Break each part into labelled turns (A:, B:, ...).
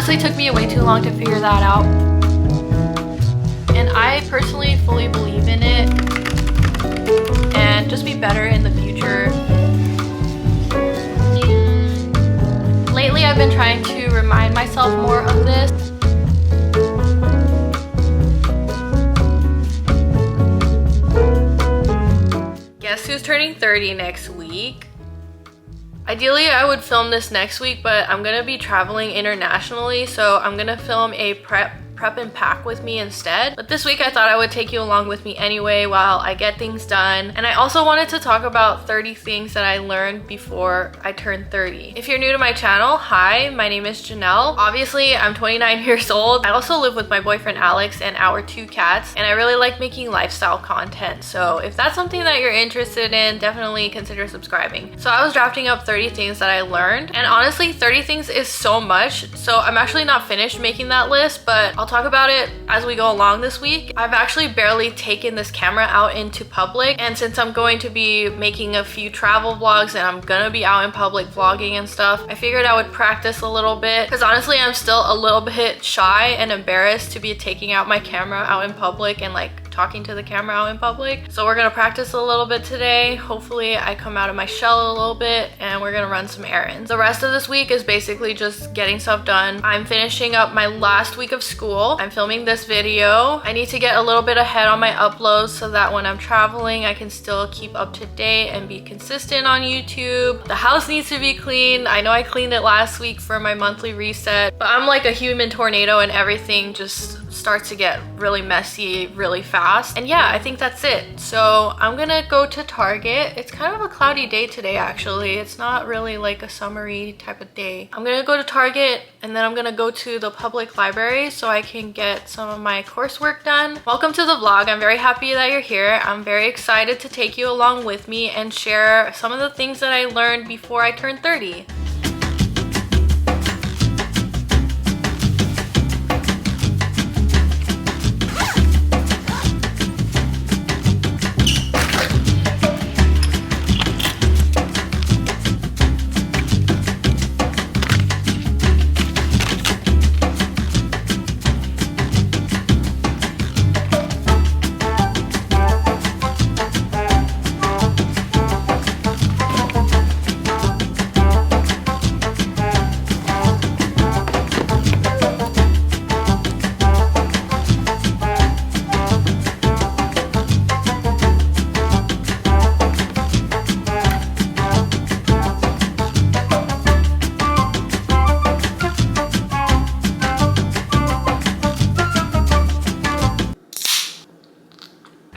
A: honestly took me way too long to figure that out. And I personally fully believe in it and just be better in the future. Lately, I've been trying to remind myself more of this. Guess who's turning 30 next week? Ideally, I would film this next week, but I'm gonna be traveling internationally, so I'm gonna film a prep and pack with me instead. But this week I thought I would take you along with me anyway while I get things done. And I also wanted to talk about 30 things that I learned before I turned 30. If you're new to my channel, hi, my name is Janelle. Obviously, I'm 29 years old. I also live with my boyfriend Alex and our 2 cats, and I really like making lifestyle content. So if that's something that you're interested in, definitely consider subscribing. So I was drafting up 30 things that I learned, and honestly, 30 things is so much. So I'm actually not finished making that list, but I'll talk about it as we go along this week. I've actually barely taken this camera out into public, and since I'm going to be making a few travel vlogs and I'm gonna be out in public vlogging and stuff, I figured I would practice a little bit because honestly I'm still a little bit shy and embarrassed to be taking out my camera out in public and like talking to the camera out in public. So we're gonna practice a little bit today. Hopefully I come out of my shell a little bit and we're gonna run some errands. The rest of this week is basically just getting stuff done. I'm finishing up my last week of school. I'm filming this video. I need to get a little bit ahead on my uploads so that when I'm traveling I can still keep up to date and be consistent on YouTube. The house needs to be clean. I know I cleaned it last week for my monthly reset, but I'm like a human tornado and everything just starts to get really messy really fast. And yeah, I think that's it. So I'm gonna go to Target. It's kind of a cloudy day today actually. It's not really like a summery type of day. I'm gonna go to Target and then I'm gonna go to the public library so I can get some of my coursework done. Welcome to the vlog. I'm very happy that you're here. I'm very excited to take you along with me and share some of the things that I learned before I turned 30.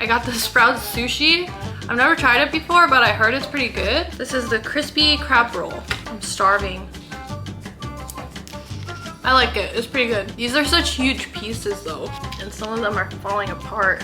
A: I got the Sprouts sushi. I've never tried it before, but I heard it's pretty good. This is the crispy crab roll. I'm starving. I like it, it's pretty good. These are such huge pieces though, and some of them are falling apart.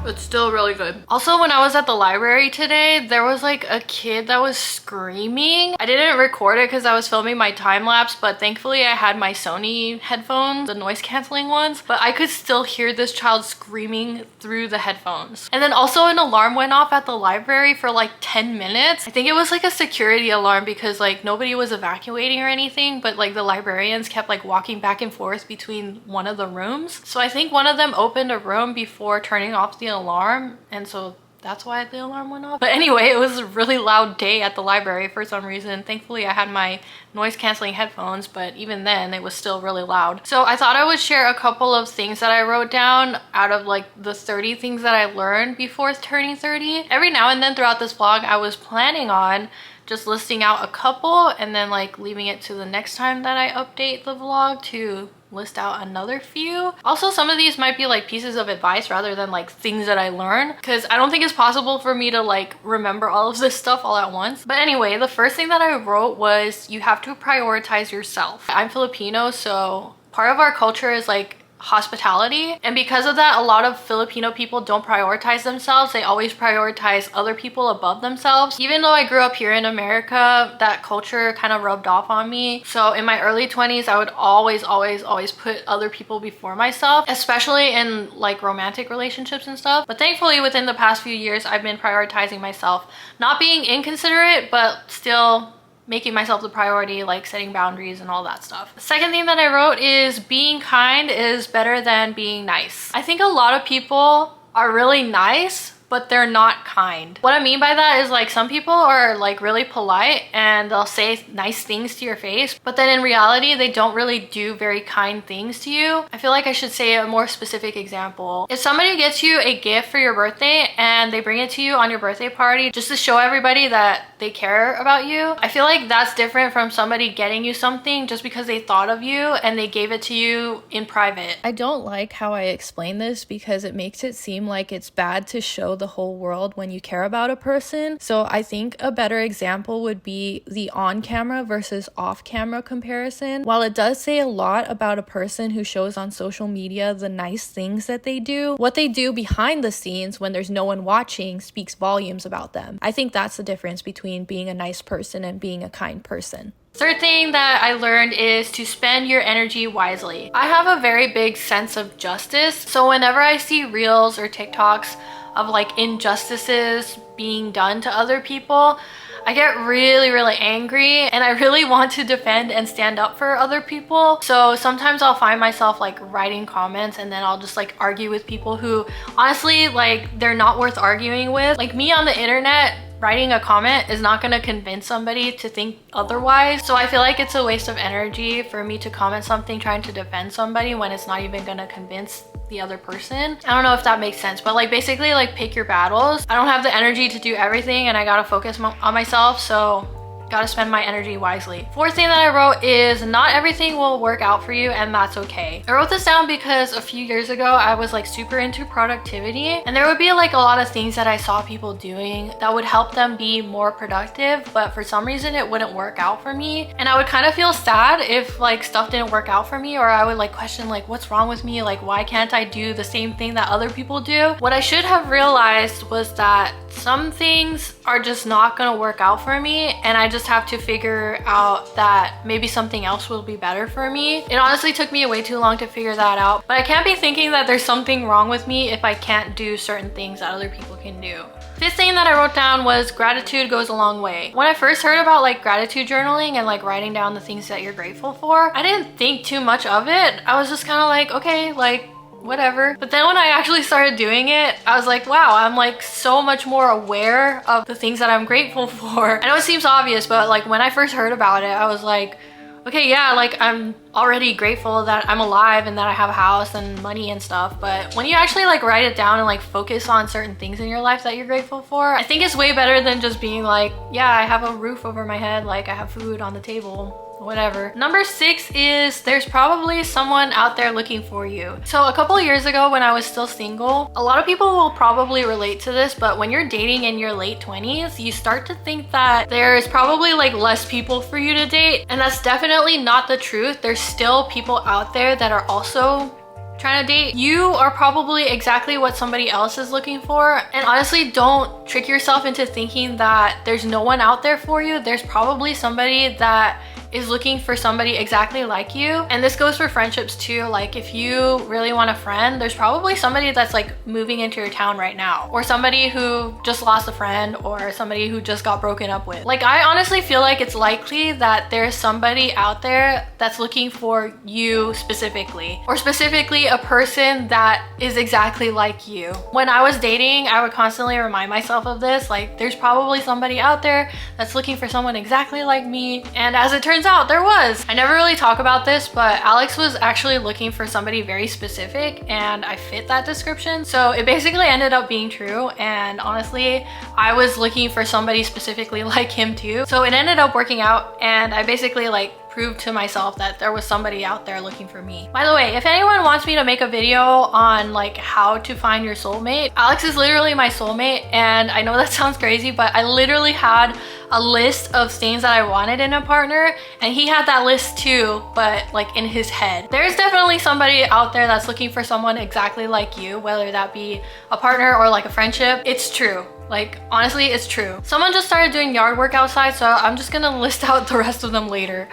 A: It's still really good. Also, when I was at the library today, there was like a kid that was screaming. I didn't record it because I was filming my time lapse, but thankfully I had my Sony headphones, the noise canceling ones, but I could still hear this child screaming through the headphones. And then also an alarm went off at the library for like 10 minutes. I think it was like a security alarm because like nobody was evacuating or anything, but like the librarians kept like walking back and forth between one of the rooms. So I think one of them opened a room before turning off the alarm, and so that's why the alarm went off. But anyway, it was a really loud day at the library for some reason. Thankfully I had my noise canceling headphones, but even then it was still really loud. So I thought I would share a couple of things that I wrote down out of like the 30 things that I learned before turning 30. Every now and then throughout this vlog I was planning on just listing out a couple and then like leaving it to the next time that I update the vlog to list out another few. Also, some of these might be like pieces of advice rather than like things that I learned, because I don't think it's possible for me to like remember all of this stuff all at once. But anyway, the first thing that I wrote was you have to prioritize yourself. I'm Filipino, so part of our culture is like hospitality, and because of that a lot of Filipino people don't prioritize themselves. They always prioritize other people above themselves. Even though I grew up here in America, that culture kind of rubbed off on me. So in my early 20s I would always put other people before myself, especially in like romantic relationships and stuff. But thankfully within the past few years I've been prioritizing myself, not being inconsiderate but still making myself the priority, like setting boundaries and all that stuff. The second thing that I wrote is being kind is better than being nice. I think a lot of people are really nice, but they're not kind. What I mean by that is like some people are like really polite and they'll say nice things to your face, but then in reality, they don't really do very kind things to you. I feel like I should say a more specific example. If somebody gets you a gift for your birthday and they bring it to you on your birthday party just to show everybody that they care about you, I feel like that's different from somebody getting you something just because they thought of you and they gave it to you in private. I don't like how I explain this because it makes it seem like it's bad to show the whole world when you care about a person. So I think a better example would be the on-camera versus off-camera comparison. While it does say a lot about a person who shows on social media the nice things that they do, what they do behind the scenes when there's no one watching speaks volumes about them. I think that's the difference between being a nice person and being a kind person. Third thing that I learned is to spend your energy wisely. I have a very big sense of justice, so whenever I see reels or TikToks of like injustices being done to other people, I get really angry and I really want to defend and stand up for other people. So sometimes I'll find myself like writing comments and then I'll just like argue with people who honestly like they're not worth arguing with. Like me on the internet, writing a comment is not going to convince somebody to think otherwise. So I feel like it's a waste of energy for me to comment something trying to defend somebody when it's not even going to convince the other person. I don't know if that makes sense, but like basically like pick your battles. I don't have the energy to do everything and I gotta focus on myself, so gotta spend my energy wisely. Fourth thing that I wrote is not everything will work out for you and that's okay. I wrote this down because a few years ago I was like super into productivity and there would be like a lot of things that I saw people doing that would help them be more productive, but for some reason it wouldn't work out for me and I would kind of feel sad if like stuff didn't work out for me, or I would like question like what's wrong with me, like why can't I do the same thing that other people do. What I should have realized was that some things are just not gonna work out for me and I just have to figure out that maybe something else will be better for me. It honestly took me way too long to figure that out, but I can't be thinking that there's something wrong with me if I can't do certain things that other people can do. Fifth thing that I wrote down was gratitude goes a long way. When I first heard about like gratitude journaling and like writing down the things that you're grateful for, I didn't think too much of it. I was just kind of like, okay, like whatever. But then when I actually started doing it, I was like, wow, I'm like so much more aware of the things that I'm grateful for. I know it seems obvious, but like when I first heard about it, I was like, okay, yeah, like I'm already grateful that I'm alive and that I have a house and money and stuff. But when you actually like write it down and like focus on certain things in your life that you're grateful for, I think it's way better than just being like, yeah, I have a roof over my head, like I have food on the table, whatever. Number 6 is there's probably someone out there looking for you. So a couple of years ago when I was still single, a lot of people will probably relate to this, but when you're dating in your late 20s, you start to think that there's probably like less people for you to date, and that's definitely not the truth. There's still people out there that are also trying to date. You are probably exactly what somebody else is looking for, and honestly, don't trick yourself into thinking that there's no one out there for you. There's probably somebody that is looking for somebody exactly like you. And this goes for friendships too. Like if you really want a friend, there's probably somebody that's like moving into your town right now, or somebody who just lost a friend, or somebody who just got broken up with. Like I honestly feel like it's likely that there's somebody out there that's looking for you specifically, or specifically a person that is exactly like you. When I was dating, I would constantly remind myself of this, like there's probably somebody out there that's looking for someone exactly like me. And as it turns out, there was. I never really talk about this, but Alex was actually looking for somebody very specific and I fit that description. So it basically ended up being true, and honestly, I was looking for somebody specifically like him too. So it ended up working out, and I basically like proved to myself that there was somebody out there looking for me. By the way, if anyone wants me to make a video on like how to find your soulmate, Alex is literally my soulmate, and I know that sounds crazy, but I literally had a list of things that I wanted in a partner, and he had that list too, but like in his head. There's definitely somebody out there that's looking for someone exactly like you, whether that be a partner or like a friendship. It's true. Like, honestly, it's true. Someone just started doing yard work outside, so I'm just gonna list out the rest of them later.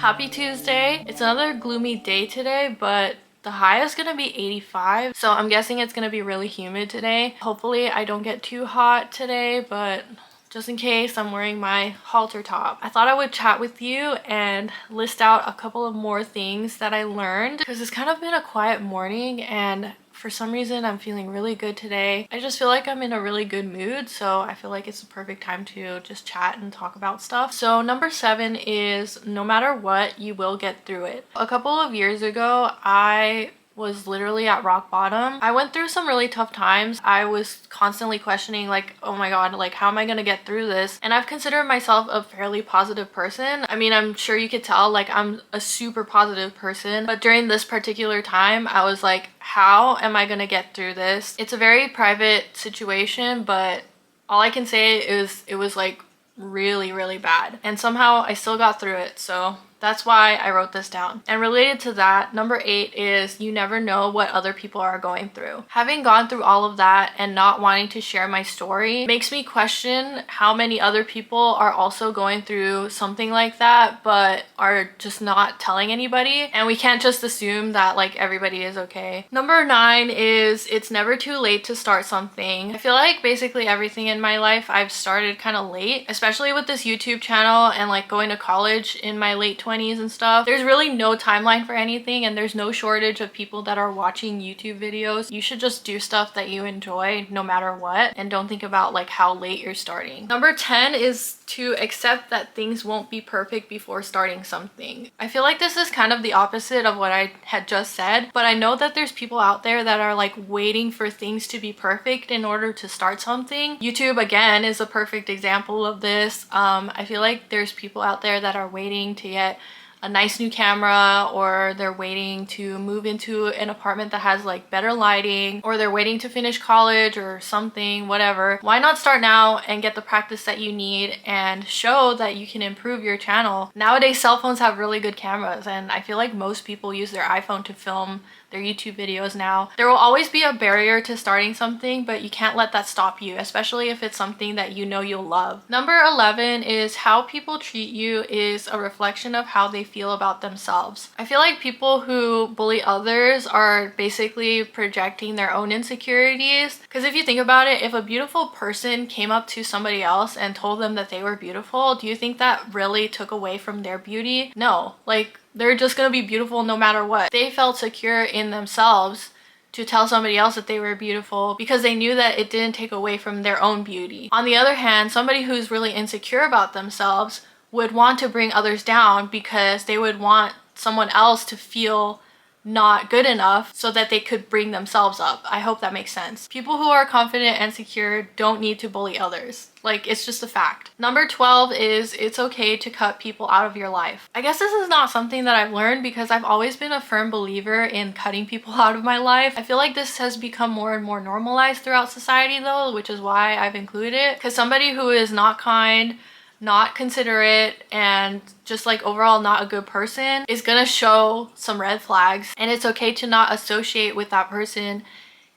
A: Happy Tuesday. It's another gloomy day today, but the high is gonna be 85, so I'm guessing it's gonna be really humid today. Hopefully I don't get too hot today, but just in case, I'm wearing my halter top. I thought I would chat with you and list out a couple of more things that I learned because it's kind of been a quiet morning, and for some reason I'm feeling really good today. I just feel like I'm in a really good mood, so I feel like it's the perfect time to just chat and talk about stuff. So number 7 is no matter what, you will get through it. A couple of years ago, I was literally at rock bottom. I went through some really tough times. I was constantly questioning like, oh my god, like how am I gonna get through this? And I've considered myself a fairly positive person. I mean, I'm sure you could tell like I'm a super positive person, but during this particular time I was like, how am I gonna get through this? It's a very private situation, but all I can say is it was like really bad, and somehow I still got through it. So that's why I wrote this down. And related to that, number 8 is you never know what other people are going through. Having gone through all of that and not wanting to share my story makes me question how many other people are also going through something like that but are just not telling anybody, and we can't just assume that like everybody is okay. Number 9 is it's never too late to start something. I feel like basically everything in my life I've started kind of late, especially with this YouTube channel and like going to college in my late 20s and stuff. There's really no timeline for anything, and there's no shortage of people that are watching YouTube videos. You should just do stuff that you enjoy no matter what, and don't think about like how late you're starting. Number 10 is to accept that things won't be perfect before starting something. I feel like this is kind of the opposite of what I had just said, but I know that there's people out there that are like waiting for things to be perfect in order to start something. YouTube again is a perfect example of this. I feel like there's people out there that are waiting to get a nice new camera, or they're waiting to move into an apartment that has like better lighting, or they're waiting to finish college or something, whatever. Why not start now and get the practice that you need and show that you can improve your channel? Nowadays cell phones have really good cameras, and I feel like most people use their iPhone to film their YouTube videos now. There will always be a barrier to starting something, but you can't let that stop you, especially if it's something that you know you'll love. Number 11 is how people treat you is a reflection of how they feel about themselves. I feel like people who bully others are basically projecting their own insecurities, because if you think about it, if a beautiful person came up to somebody else and told them that they were beautiful, do you think that really took away from their beauty? No, like they're just gonna be beautiful no matter what. They felt secure in themselves to tell somebody else that they were beautiful because they knew that it didn't take away from their own beauty. On the other hand, somebody who's really insecure about themselves would want to bring others down because they would want someone else to feel not good enough so that they could bring themselves up. I hope that makes sense. People who are confident and secure don't need to bully others. Like, it's just a fact. Number 12 is it's okay to cut people out of your life. I guess this is not something that I've learned because I've always been a firm believer in cutting people out of my life. I feel like this has become more and more normalized throughout society though, which is why I've included it. Because somebody who is not kind, not considerate, and just like overall not a good person is gonna show some red flags, and it's okay to not associate with that person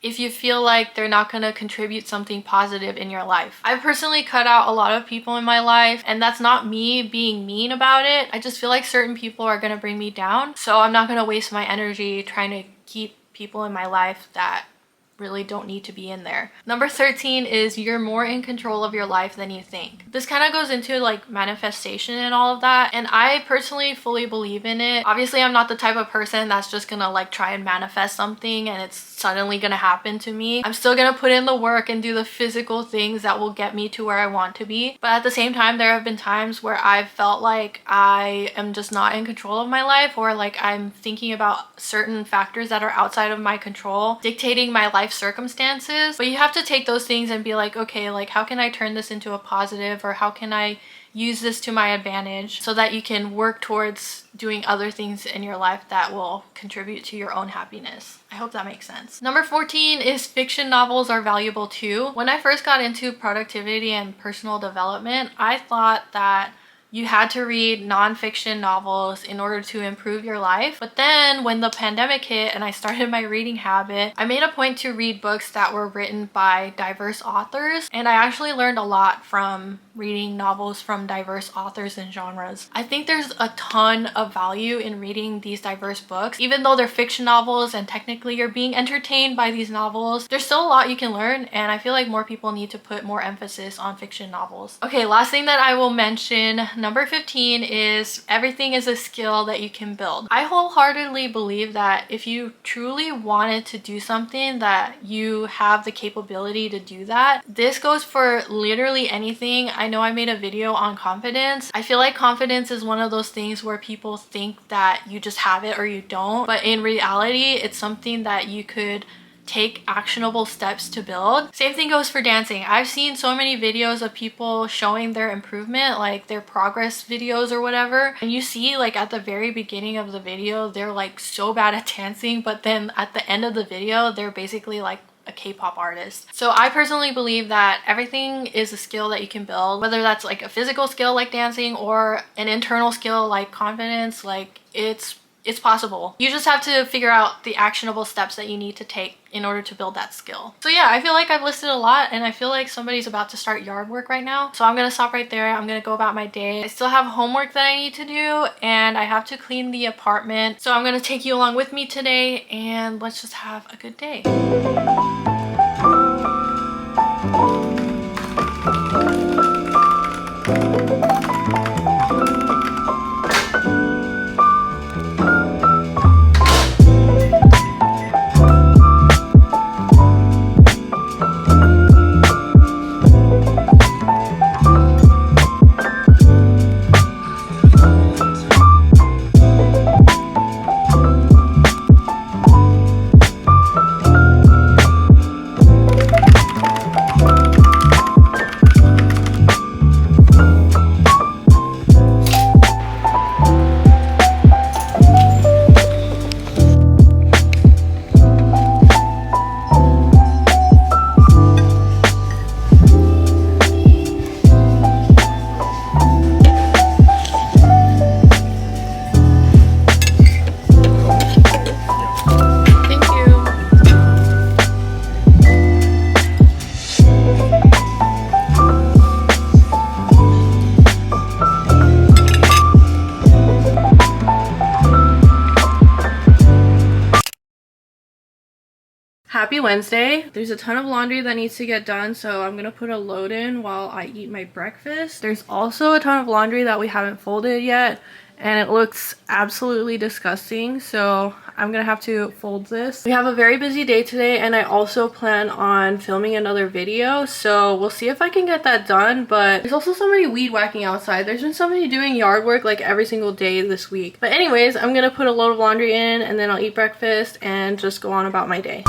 A: if you feel like they're not gonna contribute something positive in your life. I've personally cut out a lot of people in my life, and that's not me being mean about it. I just feel like certain people are gonna bring me down, so I'm not gonna waste my energy trying to keep people in my life that really don't need to be in there. Number 13 is you're more in control of your life than you think. This kind of goes into like manifestation and all of that, and I personally fully believe in it. Obviously I'm not the type of person that's just gonna like try and manifest something and it's suddenly gonna happen to me. I'm still gonna put in the work and do the physical things that will get me to where I want to be, but at the same time there have been times where I've felt like I am just not in control of my life, or like I'm thinking about certain factors that are outside of my control dictating my life circumstances. But you have to take those things and be like, okay, like how can I turn this into a positive, or how can I use this to my advantage so that you can work towards doing other things in your life that will contribute to your own happiness. I hope that makes sense. Number 14 is fiction novels are valuable too. When I first got into productivity and personal development, I thought that you had to read nonfiction novels in order to improve your life. But then when the pandemic hit and I started my reading habit, I made a point to read books that were written by diverse authors, and I actually learned a lot from reading novels from diverse authors and genres. I think there's a ton of value in reading these diverse books. Even though they're fiction novels and technically you're being entertained by these novels, there's still a lot you can learn, and I feel like more people need to put more emphasis on fiction novels. Okay, last thing that I will mention, number 15, is everything is a skill that you can build. I wholeheartedly believe that if you truly wanted to do something, that you have the capability to do that. This goes for literally anything. I know I made a video on confidence. I feel like confidence is one of those things where people think that you just have it or you don't, but in reality, it's something that you could take actionable steps to build. Same thing goes for dancing. I've seen so many videos of people showing their improvement, like their progress videos or whatever, and you see like at the very beginning of the video they're like so bad at dancing, but then at the end of the video they're basically like a K-pop artist. So I personally believe that everything is a skill that you can build, whether that's like a physical skill like dancing or an internal skill like confidence. Like it's possible. You just have to figure out the actionable steps that you need to take in order to build that skill. So yeah, I feel like I've listed a lot, and I feel like somebody's about to start yard work right now. So I'm gonna stop right there. I'm gonna go about my day. I still have homework that I need to do, and I have to clean the apartment. So I'm gonna take you along with me today, and let's just have a good day. Happy Wednesday. There's a ton of laundry that needs to get done, so I'm gonna put a load in while I eat my breakfast. There's also a ton of laundry that we haven't folded yet, and it looks absolutely disgusting, so I'm gonna have to fold this. We have a very busy day today, and I also plan on filming another video, so we'll see if I can get that done. But there's also somebody weed whacking outside. There's been somebody doing yard work like every single day this week. But anyways, I'm gonna put a load of laundry in, and then I'll eat breakfast and just go on about my day.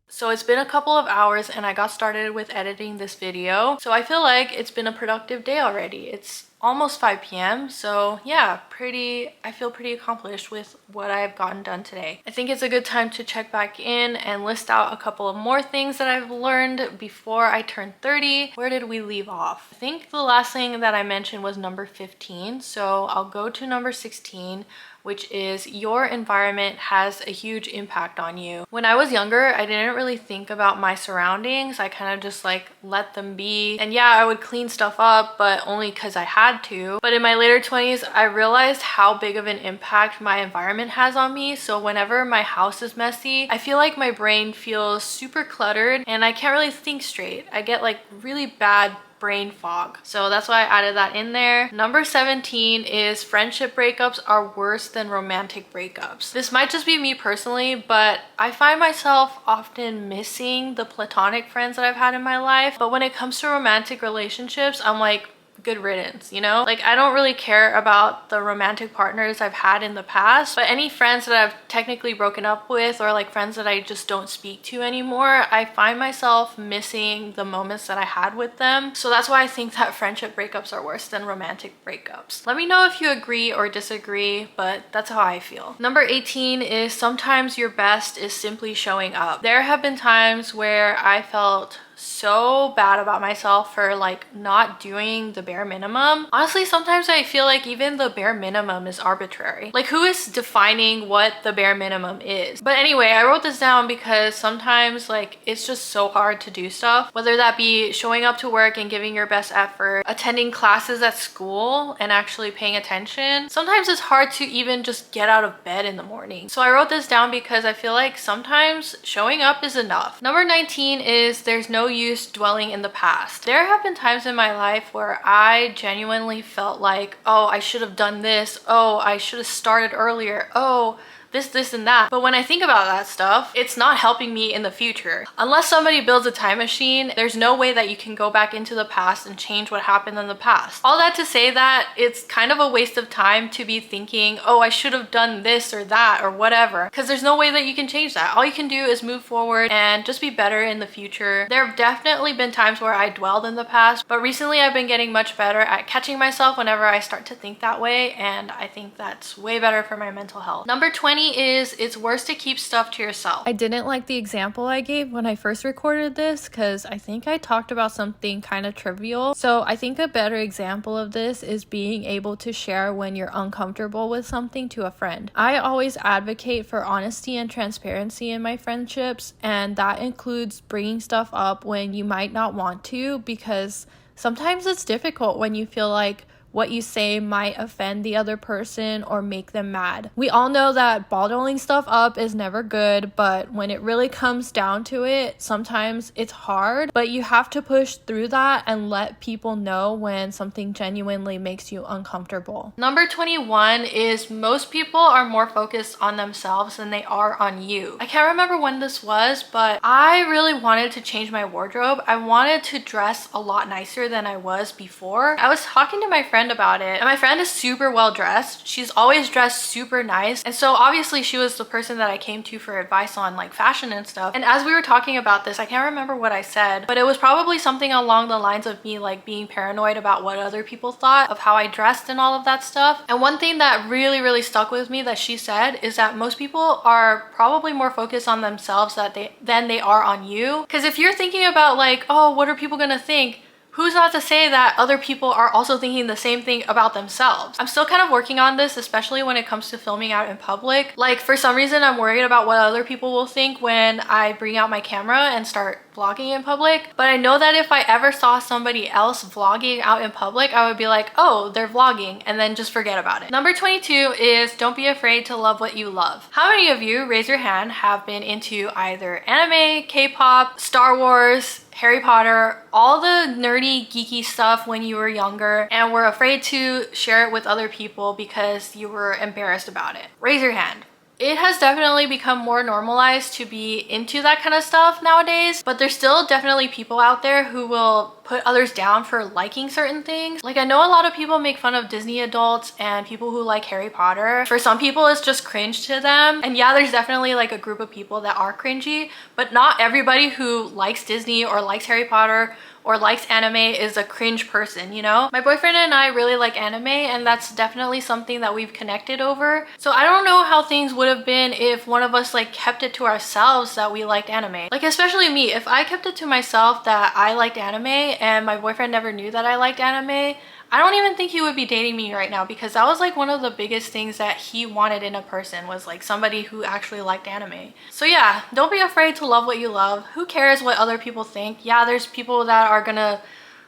A: So it's been a couple of hours and I got started with editing this video. So I feel like it's been a productive day already. It's almost 5 p.m. So yeah, I feel pretty accomplished with what I've gotten done today. I think it's a good time to check back in and list out a couple of more things that I've learned before I turn 30. Where did we leave off? I think the last thing that I mentioned was number 15. So I'll go to number 16, which is your environment has a huge impact on you. When I was younger, I didn't really think about my surroundings. I kind of just like let them be. And yeah, I would clean stuff up, but only because I had to. But in my later 20s, I realized how big of an impact my environment has on me. So whenever my house is messy, I feel like my brain feels super cluttered and I can't really think straight. I get like really bad brain fog. So that's why I added that in there. Number 17 is friendship breakups are worse than romantic breakups. This might just be me personally, but I find myself often missing the platonic friends that I've had in my life. But when it comes to romantic relationships, I'm like, good riddance, you know? Like, I don't really care about the romantic partners I've had in the past, but any friends that I've technically broken up with, or like friends that I just don't speak to anymore, I find myself missing the moments that I had with them. So that's why I think that friendship breakups are worse than romantic breakups. Let me know if you agree or disagree, but that's how I feel. Number 18 is sometimes your best is simply showing up. There have been times where I felt so bad about myself for like not doing the bare minimum. Honestly, sometimes I feel like even the bare minimum is arbitrary. Like, who is defining what the bare minimum is? But anyway, I wrote this down because sometimes like it's just so hard to do stuff, whether that be showing up to work and giving your best effort, attending classes at school and actually paying attention. Sometimes it's hard to even just get out of bed in the morning. So I wrote this down because I feel like sometimes showing up is enough. Number 19 is there's no use dwelling in the past. There have been times in my life where I genuinely felt like, oh, I should have done this. Oh, I should have started earlier. Oh, this and that. But when I think about that stuff, it's not helping me in the future. Unless somebody builds a time machine, there's no way that you can go back into the past and change what happened in the past. All that to say that it's kind of a waste of time to be thinking, oh, I should have done this or that or whatever, because there's no way that you can change that. All you can do is move forward and just be better in the future. There have definitely been times where I dwelled in the past, but recently I've been getting much better at catching myself whenever I start to think that way, and I think that's way better for my mental health. Number 20 is it's worse to keep stuff to yourself. I didn't like the example I gave when I first recorded this because I think I talked about something kind of trivial. So I think a better example of this is being able to share when you're uncomfortable with something to a friend. I always advocate for honesty and transparency in my friendships, and that includes bringing stuff up when you might not want to, because sometimes it's difficult when you feel like what you say might offend the other person or make them mad. We all know that bottling stuff up is never good, but when it really comes down to it, sometimes it's hard, but you have to push through that and let people know when something genuinely makes you uncomfortable. Number 21 is most people are more focused on themselves than they are on you. I can't remember when this was, but I really wanted to change my wardrobe. I wanted to dress a lot nicer than I was before. I was talking to my friend about it, and my friend is super well dressed. She's always dressed super nice, and so obviously she was the person that I came to for advice on like fashion and stuff. And as we were talking about this, I can't remember what I said, but it was probably something along the lines of me like being paranoid about what other people thought of how I dressed and all of that stuff. And one thing that really stuck with me that she said is that most people are probably more focused on themselves than they are on you. Because if you're thinking about like, oh, what are people gonna think, who's not to say that other people are also thinking the same thing about themselves? I'm still kind of working on this, especially when it comes to filming out in public. Like, for some reason, I'm worried about what other people will think when I bring out my camera and start vlogging in public. But I know that if I ever saw somebody else vlogging out in public, I would be like, oh, they're vlogging, and then just forget about it. Number 22 is don't be afraid to love what you love. How many of you, raise your hand, have been into either anime, K-pop, Star Wars, Harry Potter, all the nerdy, geeky stuff when you were younger and were afraid to share it with other people because you were embarrassed about it? Raise your hand. It has definitely become more normalized to be into that kind of stuff nowadays, but there's still definitely people out there who will put others down for liking certain things. Like, I know a lot of people make fun of Disney adults and people who like Harry Potter. For some people, it's just cringe to them. And yeah, there's definitely like a group of people that are cringy, but not everybody who likes Disney or likes Harry Potter or likes anime is a cringe person, you know? My boyfriend and I really like anime, and that's definitely something that we've connected over. So I don't know how things would have been if one of us like kept it to ourselves that we liked anime. Like, especially me, if I kept it to myself that I liked anime and my boyfriend never knew that I liked anime, I don't even think he would be dating me right now, because that was like one of the biggest things that he wanted in a person, was like somebody who actually liked anime. So yeah, don't be afraid to love what you love. Who cares what other people think? Yeah, there's people that are gonna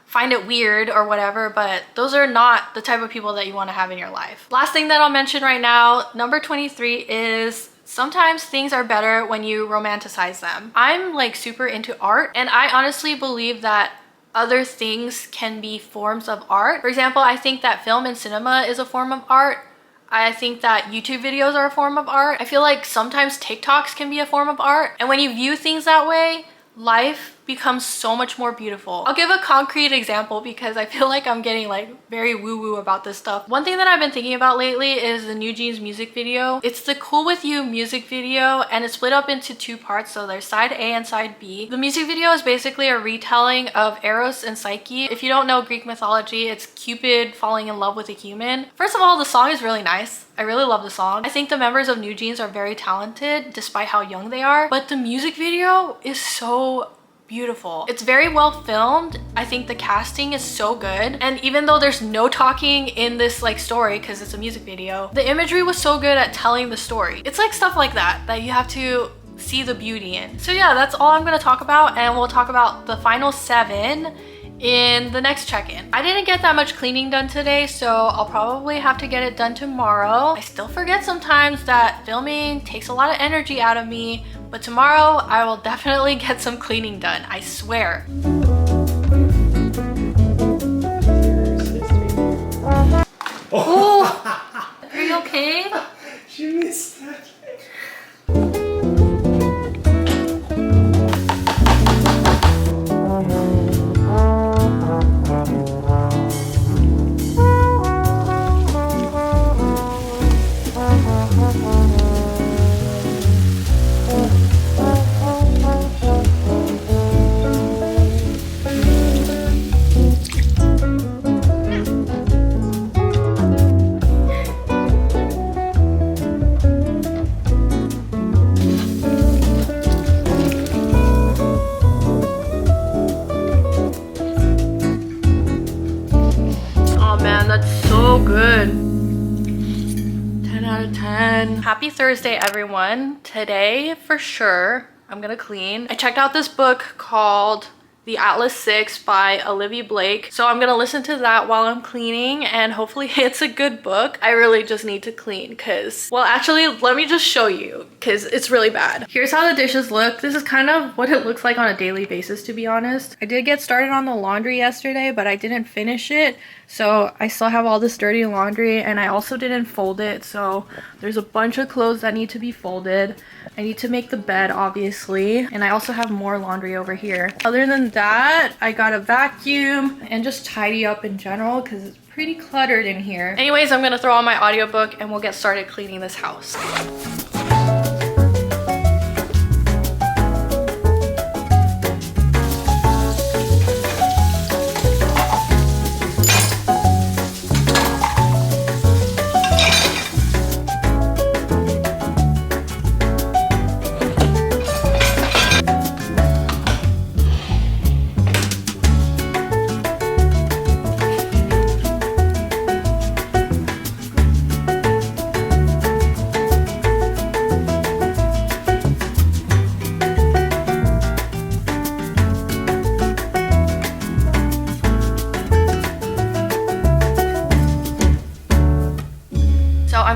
A: find it weird or whatever, but those are not the type of people that you want to have in your life. Last thing that I'll mention right now, number 23, is sometimes things are better when you romanticize them. I'm like super into art, and I honestly believe that other things can be forms of art. For example, I think that film and cinema is a form of art. I think that YouTube videos are a form of art. I feel like sometimes TikToks can be a form of art. And when you view things that way, life becomes so much more beautiful. I'll give a concrete example because I feel like I'm getting like very woo-woo about this stuff. One thing that I've been thinking about lately is the New Jeans music video. It's the Cool With You music video, and it's split up into two parts. So there's side A and side B. The music video is basically a retelling of Eros and Psyche. If you don't know Greek mythology, it's Cupid falling in love with a human. First of all, the song is really nice. I really love the song. I think the members of New Jeans are very talented despite how young they are, but the music video is so beautiful. It's very well filmed. I think the casting is so good, and even though there's no talking in this like story because it's a music video, the imagery was so good at telling the story. It's like stuff like that you have to see the beauty in. So yeah, that's all I'm gonna talk about, and we'll talk about the final 7 in the next check-in. I didn't get that much cleaning done today, so I'll probably have to get it done tomorrow. I still forget sometimes that filming takes a lot of energy out of me, but tomorrow I will definitely get some cleaning done, I swear. Oh, are you okay?
B: She missed that.
A: Good. 10 out of 10. Happy Thursday, everyone. Today, for sure, I'm gonna clean. I checked out this book called The Atlas 6 by Olivia Blake. So I'm gonna listen to that while I'm cleaning, and hopefully it's a good book. I really just need to clean because, well, actually, let me just show you because it's really bad. Here's how the dishes look. This is kind of what it looks like on a daily basis, to be honest. I did get started on the laundry yesterday, but I didn't finish it. So I still have all this dirty laundry, and I also didn't fold it. So there's a bunch of clothes that need to be folded. I need to make the bed, obviously. And I also have more laundry over here. Other than that, I got a vacuum and just tidy up in general because it's pretty cluttered in here. Anyways, I'm gonna throw on my audiobook and we'll get started cleaning this house.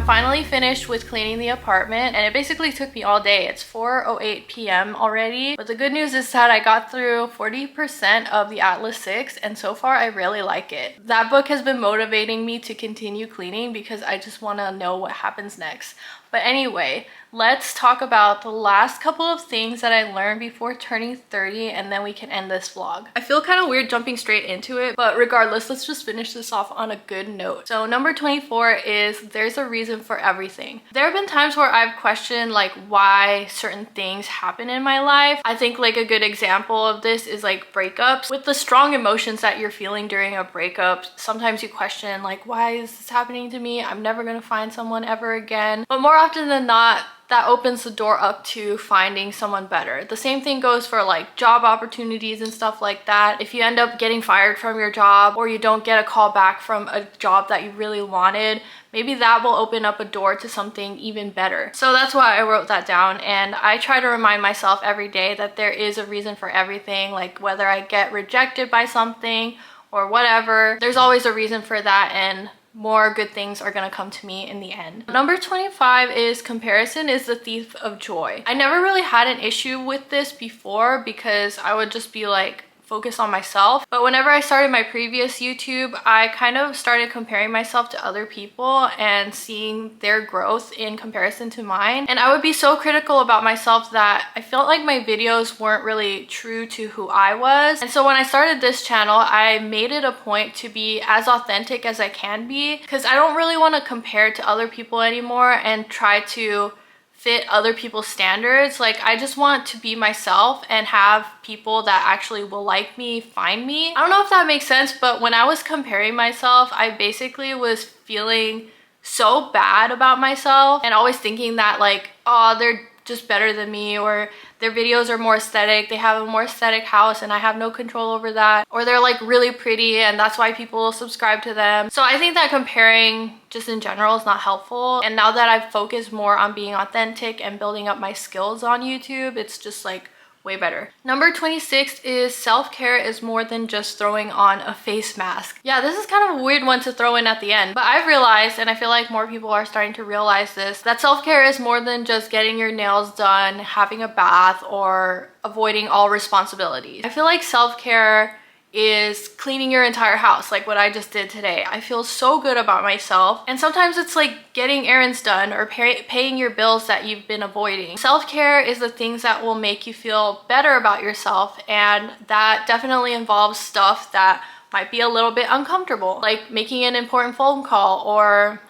A: Finally finished with cleaning the apartment, and it basically took me all day. It's 4:08 p.m. already, but the good news is that I got through 40% of the Atlas 6, and so far I really like it. That book has been motivating me to continue cleaning because I just want to know what happens next. But anyway, let's talk about the last couple of things that I learned before turning 30, and then we can end this vlog. I feel kind of weird jumping straight into it, but regardless, let's just finish this off on a good note. So number 24 is there's a reason for everything. There have been times where I've questioned like why certain things happen in my life. I think like a good example of this is like breakups. With the strong emotions that you're feeling during a breakup, sometimes you question like, why is this happening to me? I'm never gonna find someone ever again. But more often than not, that opens the door up to finding someone better. The same thing goes for like job opportunities and stuff like that. If you end up getting fired from your job, or you don't get a call back from a job that you really wanted, maybe that will open up a door to something even better. So that's why I wrote that down, and I try to remind myself every day that there is a reason for everything. Like whether I get rejected by something or whatever, there's always a reason for that, and more good things are gonna come to me in the end. Number 25 is comparison is the thief of joy. I never really had an issue with this before because I would just be like focus on myself. But whenever I started my previous YouTube, I kind of started comparing myself to other people and seeing their growth in comparison to mine. And I would be so critical about myself that I felt like my videos weren't really true to who I was. And so when I started this channel, I made it a point to be as authentic as I can be, because I don't really want to compare to other people anymore and try to fit other people's standards. Like, I just want to be myself and have people that actually will like me find me. I don't know if that makes sense, but when I was comparing myself, I basically was feeling so bad about myself and always thinking that like, oh, they're just better than me, or their videos are more aesthetic, they have a more aesthetic house and I have no control over that, or they're like really pretty and that's why people subscribe to them. So I think that comparing just in general is not helpful. And now that I've focused more on being authentic and building up my skills on YouTube, it's just like way better. Number 26 is self-care is more than just throwing on a face mask. Yeah, this is kind of a weird one to throw in at the end, but I've realized, and I feel like more people are starting to realize this, that self-care is more than just getting your nails done, having a bath, or avoiding all responsibilities. I feel like self-care is cleaning your entire house, like what I just did today. I feel so good about myself. And sometimes it's like getting errands done or paying your bills that you've been avoiding. Self-care is the things that will make you feel better about yourself, and that definitely involves stuff that might be a little bit uncomfortable, like making an important phone call or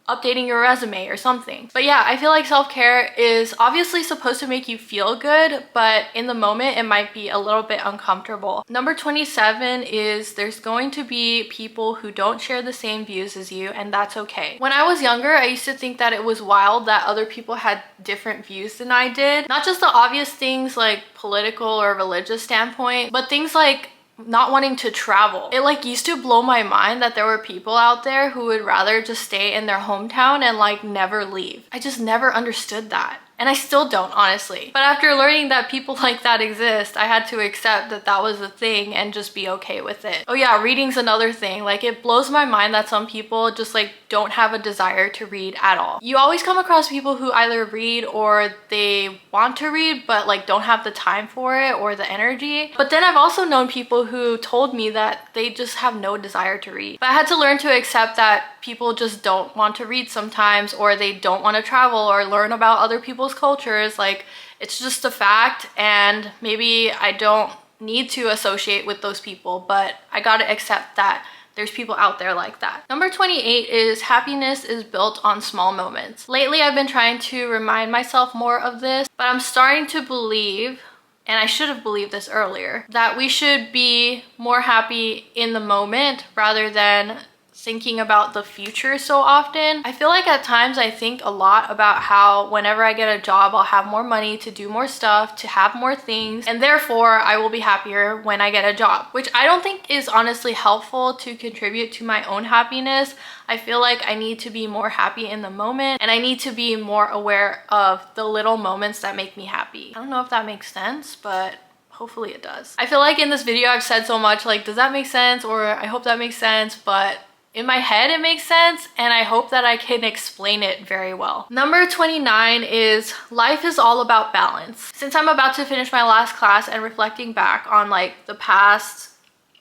A: updating your resume or something. But yeah, I feel like self-care is obviously supposed to make you feel good, but in the moment it might be a little bit uncomfortable. Number 27 is there's going to be people who don't share the same views as you, and that's okay. When I was younger, I used to think that it was wild that other people had different views than I did. Not just the obvious things like political or religious standpoint, but things like not wanting to travel. It like used to blow my mind that there were people out there who would rather just stay in their hometown and like never leave. I just never understood that. And I still don't, honestly. But after learning that people like that exist, I had to accept that that was a thing and just be okay with it. Oh yeah, reading's another thing. Like, it blows my mind that some people just like don't have a desire to read at all. You always come across people who either read or they want to read but like don't have the time for it or the energy. But then I've also known people who told me that they just have no desire to read. But I had to learn to accept that people just don't want to read sometimes, or they don't want to travel or learn about other people's cultures. Like, it's just a fact, and maybe I don't need to associate with those people, but I gotta accept that there's people out there like that. Number 28 is happiness is built on small moments. Lately, I've been trying to remind myself more of this, but I'm starting to believe, and I should have believed this earlier, that we should be more happy in the moment rather than thinking about the future so often. I feel like at times I think a lot about how whenever I get a job, I'll have more money to do more stuff, to have more things, and therefore I will be happier when I get a job, which I don't think is honestly helpful to contribute to my own happiness. I feel like I need to be more happy in the moment, and I need to be more aware of the little moments that make me happy. I don't know if that makes sense, but hopefully it does. I feel like in this video I've said so much like, does that make sense? Or I hope that makes sense, but in my head it makes sense, and I hope that I can explain it very well. Number 29 is life is all about balance. Since I'm about to finish my last class and reflecting back on like the past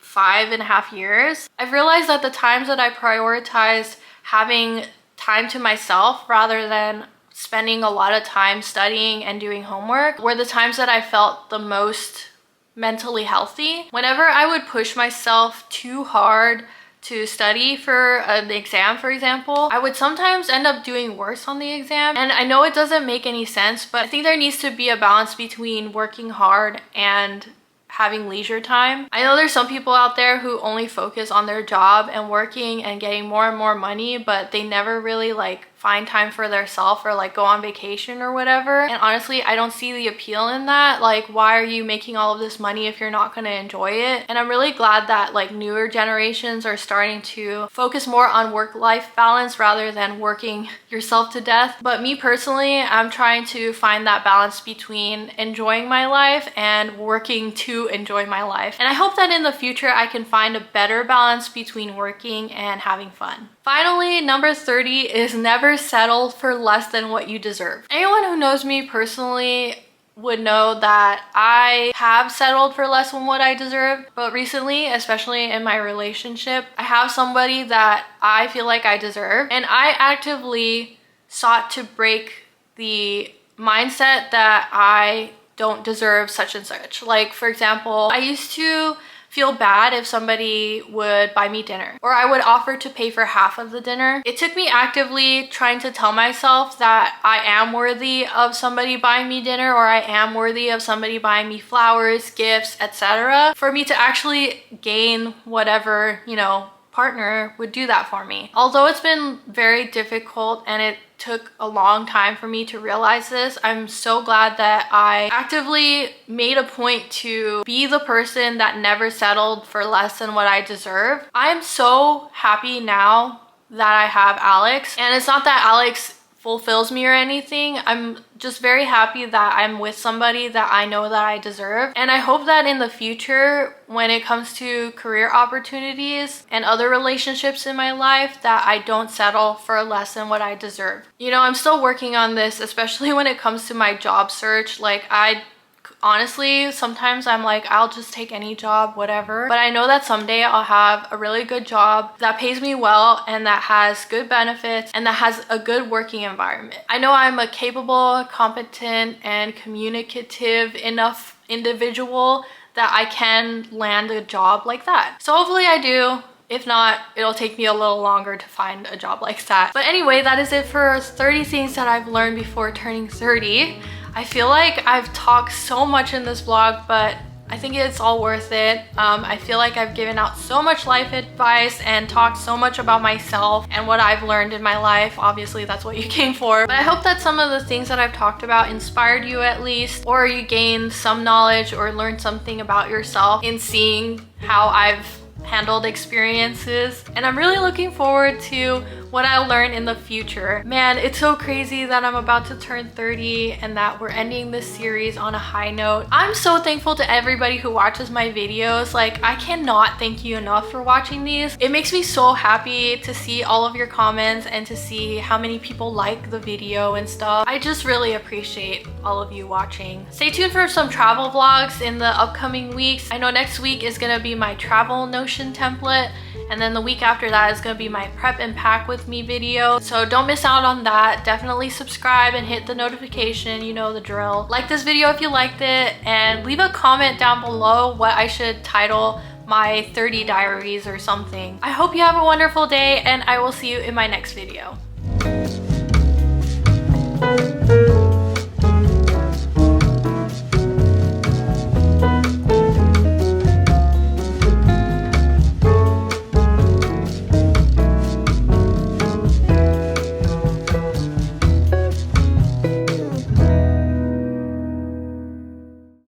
A: 5.5 years, I've realized that the times that I prioritized having time to myself rather than spending a lot of time studying and doing homework were the times that I felt the most mentally healthy. Whenever I would push myself too hard to study for an exam, for example, I would sometimes end up doing worse on the exam. And I know it doesn't make any sense, but I think there needs to be a balance between working hard and having leisure time. I know there's some people out there who only focus on their job and working and getting more and more money, but they never really like find time for themselves or like go on vacation or whatever. And honestly, I don't see the appeal in that. Like, why are you making all of this money if you're not going to enjoy it? And I'm really glad that like newer generations are starting to focus more on work-life balance rather than working yourself to death. But me personally, I'm trying to find that balance between enjoying my life and working to enjoy my life. And I hope that in the future I can find a better balance between working and having fun. Finally, number 30 is never settle for less than what you deserve. Anyone who knows me personally would know that I have settled for less than what I deserve. But recently, especially in my relationship, I have somebody that I feel like I deserve. And I actively sought to break the mindset that I don't deserve such and such. Like, for example, I used to feel bad if somebody would buy me dinner, or I would offer to pay for half of the dinner. It took me actively trying to tell myself that I am worthy of somebody buying me dinner, or I am worthy of somebody buying me flowers, gifts, etc., for me to actually gain whatever, you know, partner would do that for me. Although it's been very difficult and it took a long time for me to realize this, I'm so glad that I actively made a point to be the person that never settled for less than what I deserve. I'm so happy now that I have Alex, and it's not that Alex fulfills me or anything. I'm just very happy that I'm with somebody that I know that I deserve. And I hope that in the future, when it comes to career opportunities and other relationships in my life, that I don't settle for less than what I deserve. You know, I'm still working on this, especially when it comes to my job search. Like, honestly, sometimes I'm like, I'll just take any job, whatever. But I know that someday I'll have a really good job that pays me well and that has good benefits and that has a good working environment. I know I'm a capable, competent, and communicative enough individual that I can land a job like that. So hopefully I do. If not, it'll take me a little longer to find a job like that. But anyway, that is it for 30 things that I've learned before turning 30. I feel like I've talked so much in this vlog, but I think it's all worth it. I feel like I've given out so much life advice and talked so much about myself and what I've learned in my life. Obviously, that's what you came for. But I hope that some of the things that I've talked about inspired you at least, or you gained some knowledge or learned something about yourself in seeing how I've handled experiences. And I'm really looking forward to what I'll learn in the future. Man, it's so crazy that I'm about to turn 30 and that we're ending this series on a high note. I'm so thankful to everybody who watches my videos. Like, I cannot thank you enough for watching these. It makes me so happy to see all of your comments and to see how many people like the video and stuff. I just really appreciate all of you watching. Stay tuned for some travel vlogs in the upcoming weeks. I know next week is gonna be my travel Notion template, and then the week after that is gonna be my prep and pack with me video. So don't miss out on that. Definitely subscribe and hit the notification, you know the drill. Like this video if you liked it, and leave a comment down below what I should title my 30 diaries or something. I hope you have a wonderful day, and I will see you in my next video.